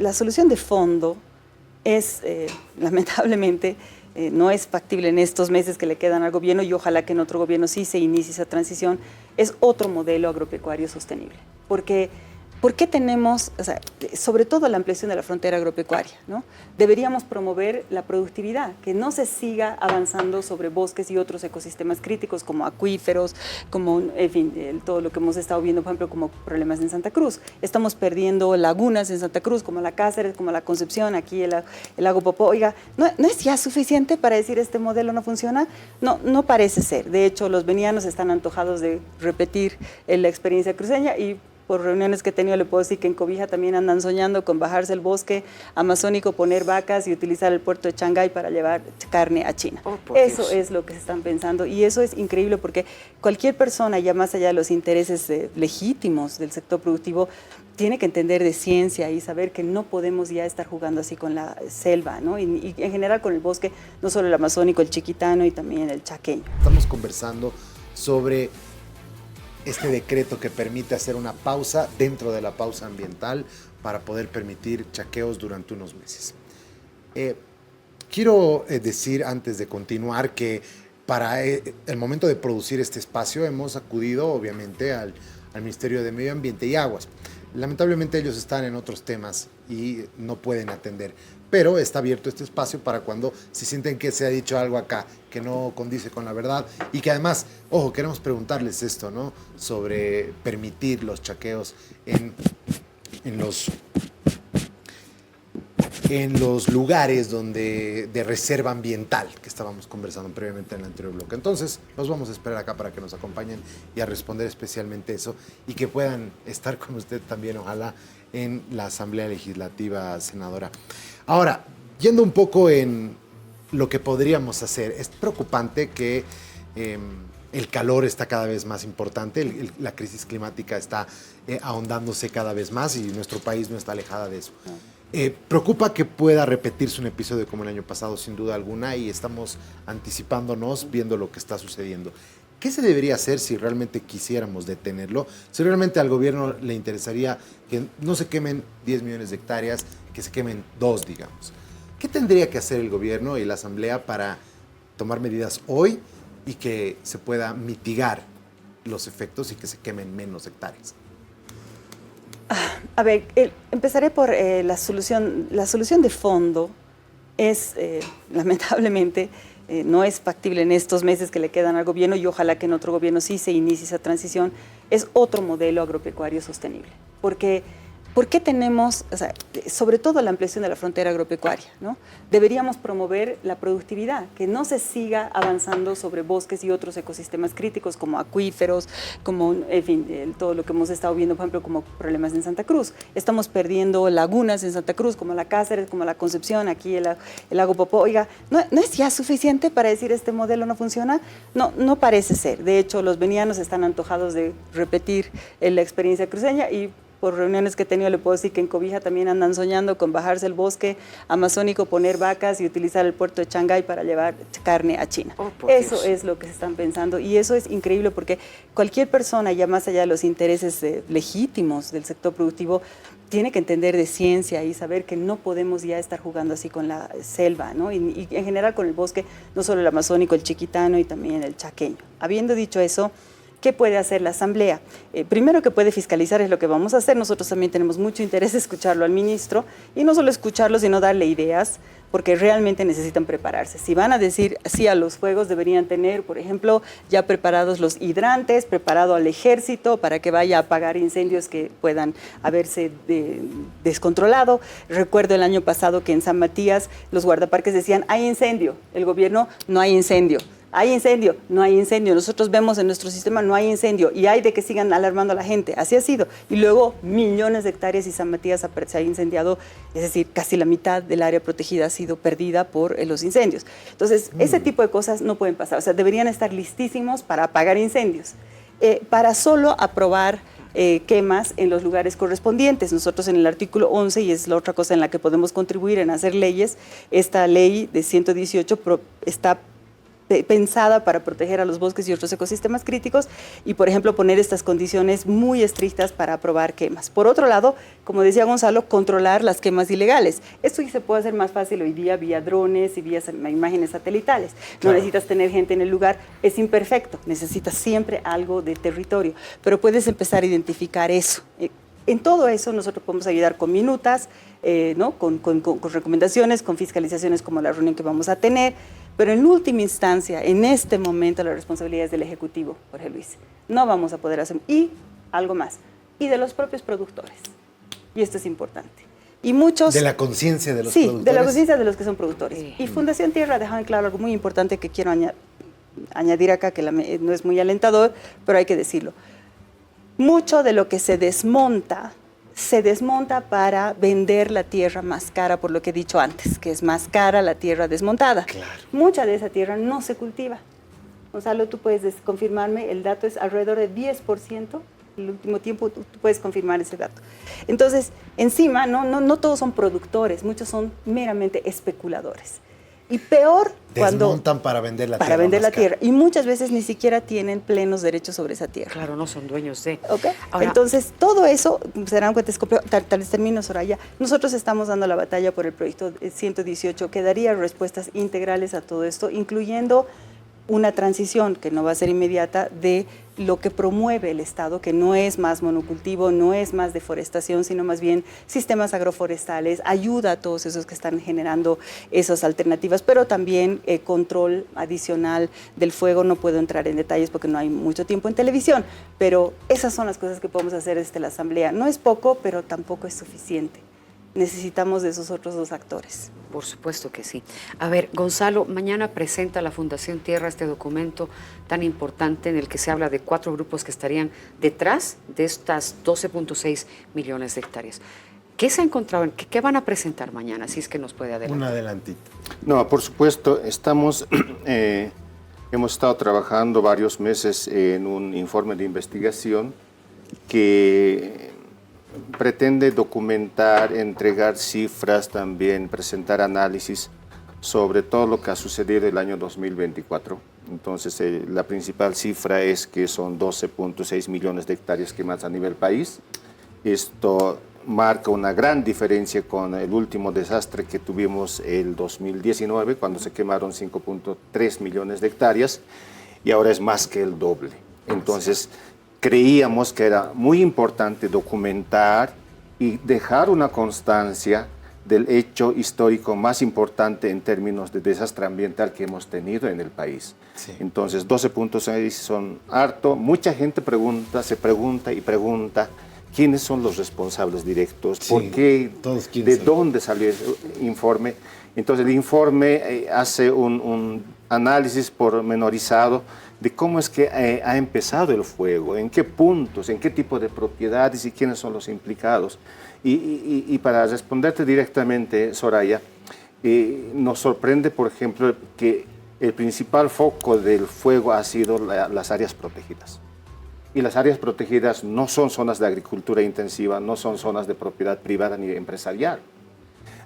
la solución de fondo es, lamentablemente, no es factible en estos meses que le quedan al gobierno, y ojalá que en otro gobierno sí se inicie esa transición, es otro modelo agropecuario sostenible. Porque ¿por qué tenemos, o sea, sobre todo la ampliación de la frontera agropecuaria, ¿no? Deberíamos promover la productividad, que no se siga avanzando sobre bosques y otros ecosistemas críticos como acuíferos, como, en fin, todo lo que hemos estado viendo, por ejemplo, como problemas en Santa Cruz. Estamos perdiendo lagunas en Santa Cruz, como la Cáceres, como la Concepción, aquí el lago Popó. Oiga, ¿no es ya suficiente para decir este modelo no funciona? No, no parece ser. De hecho, los venianos están antojados de repetir la experiencia cruceña, y por reuniones que he tenido le puedo decir que en Cobija también andan soñando con bajarse el bosque amazónico, poner vacas y utilizar el puerto de Shanghái para llevar carne a China. Eso es lo que se están pensando, y eso es increíble porque cualquier persona, ya más allá de los intereses legítimos del sector productivo, tiene que entender de ciencia y saber que no podemos ya estar jugando así con la selva, ¿no? Y en general con el bosque, no solo el amazónico, el chiquitano y también el chaqueño. Estamos conversando sobre este decreto que permite hacer una pausa dentro de la pausa ambiental para poder permitir chaqueos durante unos meses. Quiero decir antes de continuar que para el momento de producir este espacio hemos acudido obviamente al Ministerio de Medio Ambiente y Aguas. Lamentablemente ellos están en otros temas y no pueden atender, pero está abierto este espacio para cuando se sienten que se ha dicho algo acá que no condice con la verdad, y que además, ojo, queremos preguntarles esto, ¿no? Sobre permitir los chaqueos en los lugares de reserva ambiental que estábamos conversando previamente en el anterior bloque. Entonces, los vamos a esperar acá para que nos acompañen y a responder especialmente eso, y que puedan estar con usted también, ojalá, en la Asamblea Legislativa, senadora. Ahora, yendo un poco en lo que podríamos hacer, es preocupante que el calor está cada vez más importante, la crisis climática está ahondándose cada vez más, y nuestro país no está alejada de eso. Preocupa que pueda repetirse un episodio como el año pasado, sin duda alguna, y estamos anticipándonos, viendo lo que está sucediendo. ¿Qué se debería hacer si realmente quisiéramos detenerlo? Si realmente al gobierno le interesaría que no se quemen 10 millones de hectáreas, que se quemen 2, digamos. ¿Qué tendría que hacer el gobierno y la Asamblea para tomar medidas hoy y que se pueda mitigar los efectos y que se quemen menos hectáreas? A ver, empezaré por la solución. La solución de fondo es, lamentablemente, no es factible en estos meses que le quedan al gobierno, y ojalá que en otro gobierno sí se inicie esa transición, es otro modelo agropecuario sostenible. Porque ¿por qué tenemos, o sea, sobre todo la ampliación de la frontera agropecuaria, ¿no? Deberíamos promover la productividad, que no se siga avanzando sobre bosques y otros ecosistemas críticos como acuíferos, como, en fin, todo lo que hemos estado viendo, por ejemplo, como problemas en Santa Cruz. Estamos perdiendo lagunas en Santa Cruz, como la Cáceres, como la Concepción, aquí el lago Popó. Oiga, ¿no es ya suficiente para decir este modelo no funciona? No, no parece ser. De hecho, los venianos están antojados de repetir la experiencia cruceña, y por reuniones que he tenido le puedo decir que en Cobija también andan soñando con bajarse el bosque amazónico, poner vacas y utilizar el puerto de Shanghái para llevar carne a China. Eso es lo que se están pensando, y eso es increíble porque cualquier persona, ya más allá de los intereses legítimos del sector productivo, tiene que entender de ciencia y saber que no podemos ya estar jugando así con la selva, ¿no? Y en general con el bosque, no solo el amazónico, el chiquitano y también el chaqueño. Habiendo dicho eso, ¿qué puede hacer la Asamblea? Primero, que puede fiscalizar, es lo que vamos a hacer. Nosotros también tenemos mucho interés en escucharlo al ministro, y no solo escucharlo, sino darle ideas, porque realmente necesitan prepararse. Si van a decir sí a los fuegos, deberían tener, por ejemplo, ya preparados los hidrantes, preparado al ejército para que vaya a apagar incendios que puedan haberse descontrolado. Recuerdo el año pasado que en San Matías los guardaparques decían, hay incendio. El gobierno, no hay incendio. Hay incendio, no hay incendio. Nosotros vemos en nuestro sistema, no hay incendio, y hay de que sigan alarmando a la gente. Así ha sido. Y luego millones de hectáreas, y San Matías se ha incendiado, es decir, casi la mitad del área protegida ha sido perdida por los incendios. Entonces, ese tipo de cosas no pueden pasar. O sea, deberían estar listísimos para apagar incendios, para solo aprobar quemas en los lugares correspondientes. Nosotros en el artículo 11, y es la otra cosa en la que podemos contribuir en hacer leyes, esta ley de 118 está pensada para proteger a los bosques y otros ecosistemas críticos y, por ejemplo, poner estas condiciones muy estrictas para aprobar quemas. Por otro lado, como decía Gonzalo, controlar las quemas ilegales. Esto se puede hacer más fácil hoy día vía drones y vía imágenes satelitales. No necesitas tener gente en el lugar, es imperfecto, necesitas siempre algo de territorio, pero puedes empezar a identificar eso. En todo eso nosotros podemos ayudar con minutas, ¿no? con recomendaciones, con fiscalizaciones como la reunión que vamos a tener, pero en última instancia, en este momento, la responsabilidad es del Ejecutivo, Jorge Luis. No vamos a poder hacer, y algo más, y de los propios productores. Y esto es importante. Y muchos... De la conciencia de los productores. Sí, de la conciencia de los que son productores. Y Fundación Tierra deja en claro algo muy importante que quiero añadir acá, que no es muy alentador, pero hay que decirlo. Mucho de lo que se desmonta para vender la tierra más cara, por lo que he dicho antes, que es más cara la tierra desmontada. Claro. Mucha de esa tierra no se cultiva. Gonzalo, tú puedes confirmarme, el dato es alrededor de 10%, el último tiempo tú puedes confirmar ese dato. Entonces, encima, no todos son productores, muchos son meramente especuladores. Y peor cuando... Desmontan para vender la tierra. Para vender la tierra. Y muchas veces ni siquiera tienen plenos derechos sobre esa tierra. Claro, no son dueños de... ¿Okay? Ahora, entonces, todo eso, se darán cuenta, tal vez termino, Soraya, nosotros estamos dando la batalla por el proyecto 118, que daría respuestas integrales a todo esto, incluyendo una transición, que no va a ser inmediata, de lo que promueve el Estado, que no es más monocultivo, no es más deforestación, sino más bien sistemas agroforestales, ayuda a todos esos que están generando esas alternativas, pero también control adicional del fuego. No puedo entrar en detalles porque no hay mucho tiempo en televisión, pero esas son las cosas que podemos hacer desde la Asamblea. No es poco, pero tampoco es suficiente. Necesitamos de esos otros dos actores. Por supuesto que sí. A ver, Gonzalo, mañana presenta la Fundación Tierra este documento tan importante en el que se habla de 4 grupos que estarían detrás de estas 12.6 millones de hectáreas. ¿Qué se ha encontrado? ¿Qué van a presentar mañana? Si es que nos puede adelantar. Un adelantito. No, por supuesto, hemos estado trabajando varios meses en un informe de investigación que pretende documentar, entregar cifras también, presentar análisis sobre todo lo que ha sucedido el año 2024. Entonces, la principal cifra es que son 12.6 millones de hectáreas quemadas a nivel país. Esto marca una gran diferencia con el último desastre que tuvimos el 2019, cuando se quemaron 5.3 millones de hectáreas, y ahora es más que el doble. Entonces, creíamos que era muy importante documentar y dejar una constancia del hecho histórico más importante en términos de desastre ambiental que hemos tenido en el país. Sí. Entonces, 12.6 son harto. Mucha gente se pregunta quiénes son los responsables directos, sí, por qué, de dónde salió ese informe. Entonces, el informe hace un análisis pormenorizado de cómo es que ha empezado el fuego, en qué puntos, en qué tipo de propiedades y quiénes son los implicados. Y para responderte directamente, Soraya, nos sorprende, por ejemplo, que el principal foco del fuego ha sido las áreas protegidas. Y las áreas protegidas no son zonas de agricultura intensiva, no son zonas de propiedad privada ni empresarial,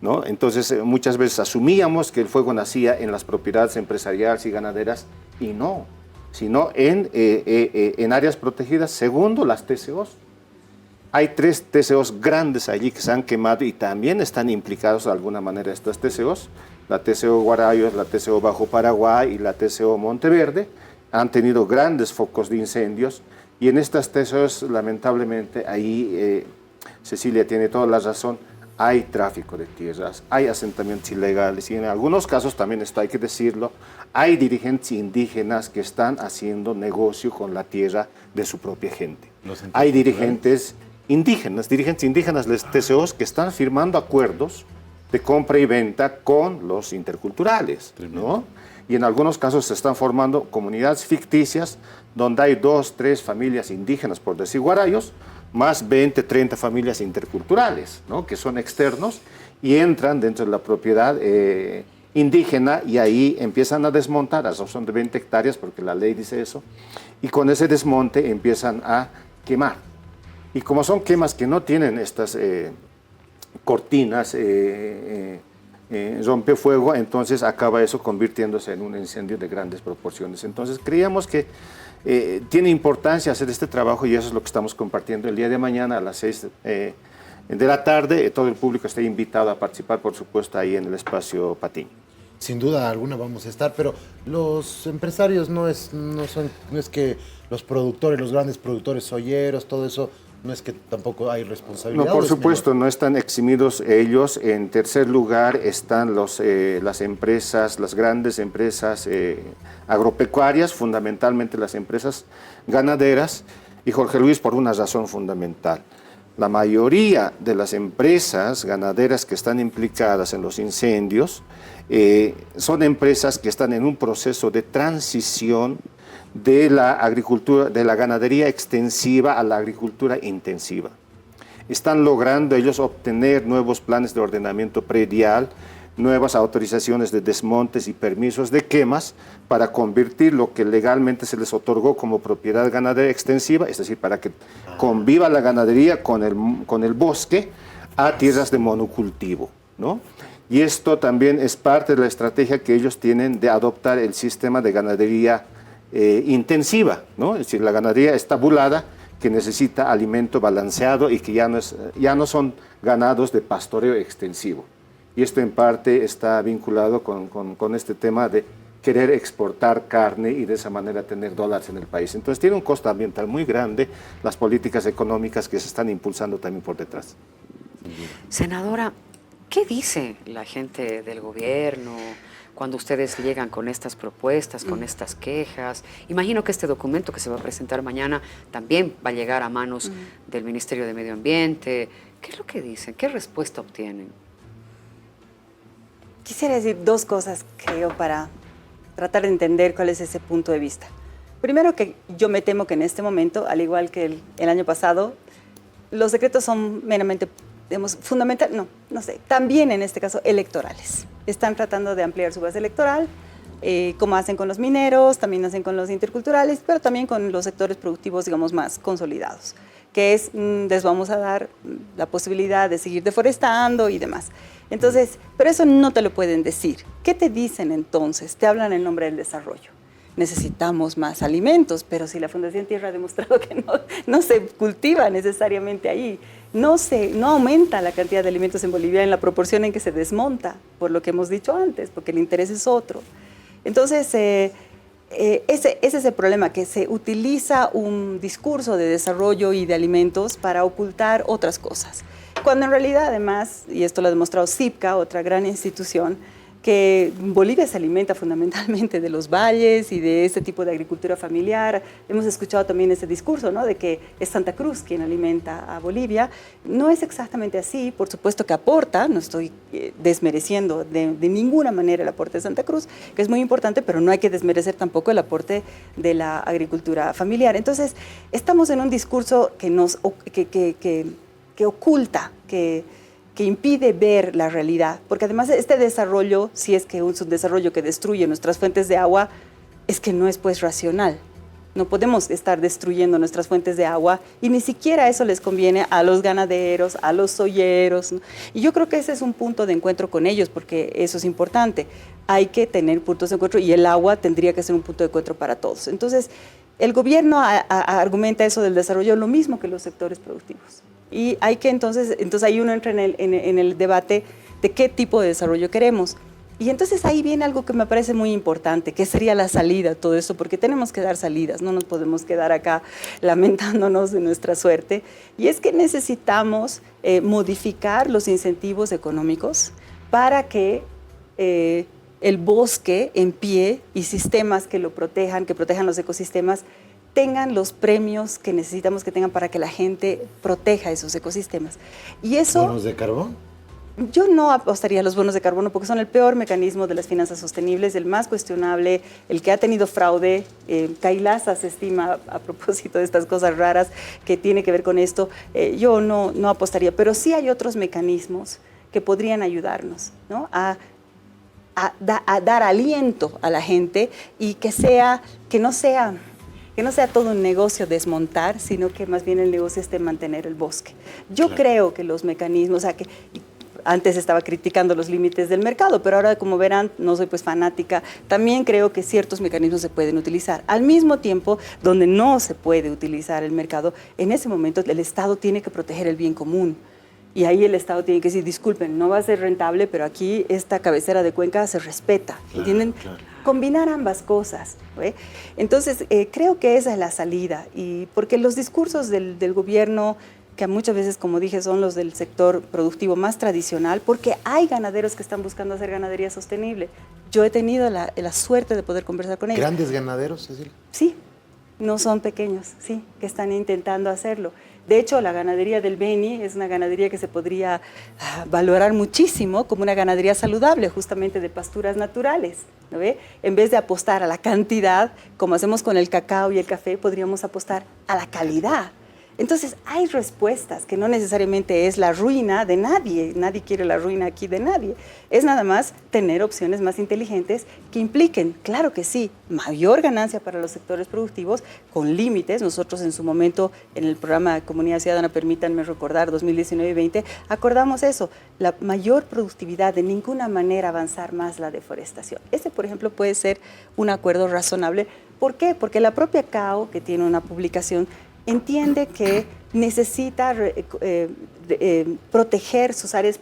¿no? Entonces, muchas veces asumíamos que el fuego nacía en las propiedades empresariales y ganaderas, y no, sino en áreas protegidas, segundo las TCOs. Hay 3 TCOs grandes allí que se han quemado y también están implicados de alguna manera estas TCOs. La TCO Guarayos, la TCO Bajo Paraguay y la TCO Monteverde han tenido grandes focos de incendios, y en estas TCOs, lamentablemente, ahí Cecilia tiene toda la razón, hay tráfico de tierras, hay asentamientos ilegales y en algunos casos, también esto hay que decirlo, hay dirigentes indígenas que están haciendo negocio con la tierra de su propia gente. Hay dirigentes indígenas de TCOs que están firmando acuerdos de compra y venta con los interculturales, ¿no? Y en algunos casos se están formando comunidades ficticias donde hay 2, 3 familias indígenas, por decir guarayos, más 20, 30 familias interculturales, ¿no? Que son externos y entran dentro de la propiedad indígena, y ahí empiezan a desmontar, a razón de 20 hectáreas, porque la ley dice eso, y con ese desmonte empiezan a quemar. Y como son quemas que no tienen estas cortinas rompe fuego, entonces acaba eso convirtiéndose en un incendio de grandes proporciones. Entonces creíamos que tiene importancia hacer este trabajo y eso es lo que estamos compartiendo el día de mañana a las 6 de la tarde. Todo el público está invitado a participar, por supuesto, ahí en el espacio Patiño. Sin duda alguna vamos a estar, pero los empresarios no es que los productores, los grandes productores olleros, todo eso, no es que tampoco hay responsabilidad. No, por supuesto, no están eximidos ellos. En tercer lugar están las empresas, las grandes empresas agropecuarias, fundamentalmente las empresas ganaderas, y Jorge Luis por una razón fundamental. La mayoría de las empresas ganaderas que están implicadas en los incendios son empresas que están en un proceso de transición de la agricultura, de la ganadería extensiva a la agricultura intensiva. Están logrando ellos obtener nuevos planes de ordenamiento predial, nuevas autorizaciones de desmontes y permisos de quemas para convertir lo que legalmente se les otorgó como propiedad ganadera extensiva, es decir, para que conviva la ganadería con el bosque, a tierras de monocultivo, ¿no? Y esto también es parte de la estrategia que ellos tienen de adoptar el sistema de ganadería intensiva, ¿no? Es decir, la ganadería estabulada que necesita alimento balanceado y que ya no son ganados de pastoreo extensivo. Y esto en parte está vinculado con este tema de querer exportar carne y de esa manera tener dólares en el país. Entonces tiene un costo ambiental muy grande las políticas económicas que se están impulsando también por detrás. Senadora, ¿qué dice la gente del gobierno cuando ustedes llegan con estas propuestas, con estas quejas? Imagino que este documento que se va a presentar mañana también va a llegar a manos del Ministerio de Medio Ambiente. ¿Qué es lo que dicen? ¿Qué respuesta obtienen? Quisiera decir dos cosas, creo, para tratar de entender cuál es ese punto de vista. Primero, que yo me temo que en este momento, al igual que el año pasado, los decretos son meramente, digamos, también en este caso electorales. Están tratando de ampliar su base electoral, como hacen con los mineros, también hacen con los interculturales, pero también con los sectores productivos, digamos, más consolidados, que es, les vamos a dar la posibilidad de seguir deforestando y demás. Entonces, pero eso no te lo pueden decir. ¿Qué te dicen entonces? Te hablan en nombre del desarrollo. Necesitamos más alimentos, pero si la Fundación Tierra ha demostrado que no se cultiva necesariamente ahí, no aumenta la cantidad de alimentos en Bolivia en la proporción en que se desmonta, por lo que hemos dicho antes, porque el interés es otro. Entonces, ese es el problema, que se utiliza un discurso de desarrollo y de alimentos para ocultar otras cosas. Cuando en realidad, además, y esto lo ha demostrado CIPCA, otra gran institución, que Bolivia se alimenta fundamentalmente de los valles y de este tipo de agricultura familiar. Hemos escuchado también ese discurso, ¿no?, de que es Santa Cruz quien alimenta a Bolivia. No es exactamente así, por supuesto que aporta, no estoy desmereciendo de ninguna manera el aporte de Santa Cruz, que es muy importante, pero no hay que desmerecer tampoco el aporte de la agricultura familiar. Entonces, estamos en un discurso que oculta, que impide ver la realidad, porque además este desarrollo, si es que es un desarrollo que destruye nuestras fuentes de agua, es que no es pues racional. No podemos estar destruyendo nuestras fuentes de agua y ni siquiera eso les conviene a los ganaderos, a los olleros, ¿no? Y yo creo que ese es un punto de encuentro con ellos, porque eso es importante. Hay que tener puntos de encuentro y el agua tendría que ser un punto de encuentro para todos. Entonces, el gobierno argumenta eso del desarrollo lo mismo que los sectores productivos. Y hay que entonces ahí uno entra en el debate de qué tipo de desarrollo queremos. Y entonces ahí viene algo que me parece muy importante, que sería la salida a todo esto, porque tenemos que dar salidas, no nos podemos quedar acá lamentándonos de nuestra suerte. Y es que necesitamos modificar los incentivos económicos para que el bosque en pie y sistemas que lo protejan, que protejan los ecosistemas, tengan los premios que necesitamos que tengan para que la gente proteja esos ecosistemas. Y eso, ¿bonos de carbón? Yo no apostaría a los bonos de carbono porque son el peor mecanismo de las finanzas sostenibles, el más cuestionable, el que ha tenido fraude. Kailasa se estima, a propósito de estas cosas raras que tiene que ver con esto, yo no apostaría, pero sí hay otros mecanismos que podrían ayudarnos, ¿no?, a dar aliento a la gente y que no sea todo un negocio desmontar, sino que más bien el negocio esté mantener el bosque. Yo creo que los mecanismos, antes estaba criticando los límites del mercado, pero ahora, como verán, no soy pues fanática. También creo que ciertos mecanismos se pueden utilizar. Al mismo tiempo, donde no se puede utilizar el mercado, en ese momento el Estado tiene que proteger el bien común. Y ahí el Estado tiene que decir, disculpen, no va a ser rentable, pero aquí esta cabecera de cuenca se respeta, ¿entienden? Claro. Combinar ambas cosas. ¿Ve? Entonces, creo que esa es la salida, y porque los discursos del gobierno, que muchas veces, como dije, son los del sector productivo más tradicional, porque hay ganaderos que están buscando hacer ganadería sostenible. Yo he tenido la suerte de poder conversar con ellos. ¿Grandes ganaderos, Cecilia? Sí, no son pequeños, sí, que están intentando hacerlo. De hecho, la ganadería del Beni es una ganadería que se podría valorar muchísimo como una ganadería saludable, justamente de pasturas naturales, ¿no ve? En vez de apostar a la cantidad, como hacemos con el cacao y el café, podríamos apostar a la calidad. Entonces, hay respuestas que no necesariamente es la ruina de nadie quiere la ruina aquí de nadie, es nada más tener opciones más inteligentes que impliquen, claro que sí, mayor ganancia para los sectores productivos con límites. Nosotros en su momento en el programa de Comunidad Ciudadana, permítanme recordar, 2019 y 20, acordamos eso, la mayor productividad, de ninguna manera avanzar más la deforestación. Este, por ejemplo, puede ser un acuerdo razonable. ¿Por qué? Porque la propia CAO, que tiene una publicación, entiende que necesita proteger sus áreas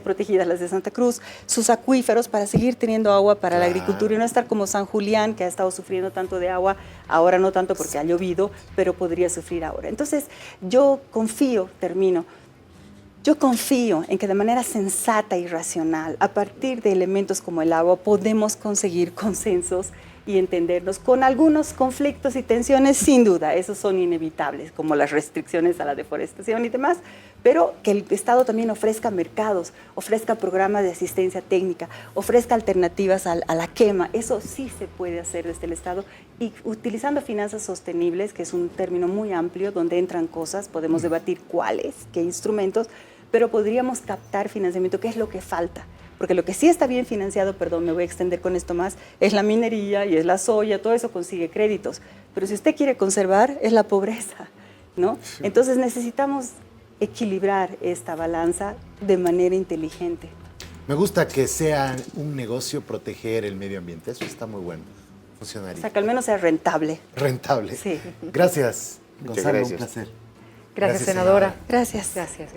protegidas, las de Santa Cruz, sus acuíferos, para seguir teniendo agua para la agricultura y no estar como San Julián, que ha estado sufriendo tanto de agua, ahora no tanto porque ha llovido, pero podría sufrir ahora. Entonces, yo confío en que de manera sensata y racional, a partir de elementos como el agua, podemos conseguir consensos y entendernos, con algunos conflictos y tensiones, sin duda, esos son inevitables, como las restricciones a la deforestación y demás, pero que el Estado también ofrezca mercados, ofrezca programas de asistencia técnica, ofrezca alternativas a la quema. Eso sí se puede hacer desde el Estado, y utilizando finanzas sostenibles, que es un término muy amplio, donde entran cosas, podemos debatir cuáles, qué instrumentos, pero podríamos captar financiamiento, que es lo que falta. Porque lo que sí está bien financiado, perdón, me voy a extender con esto más, es la minería y es la soya, todo eso consigue créditos. Pero si usted quiere conservar, es la pobreza, ¿no? Sí. Entonces necesitamos equilibrar esta balanza de manera inteligente. Me gusta que sea un negocio proteger el medio ambiente, eso está muy bueno, funcionaría. O sea, que al menos sea rentable. Rentable. Sí. Gracias, Muchas Gonzalo, gracias. un placer. Gracias, senadora. Gracias. Gracias.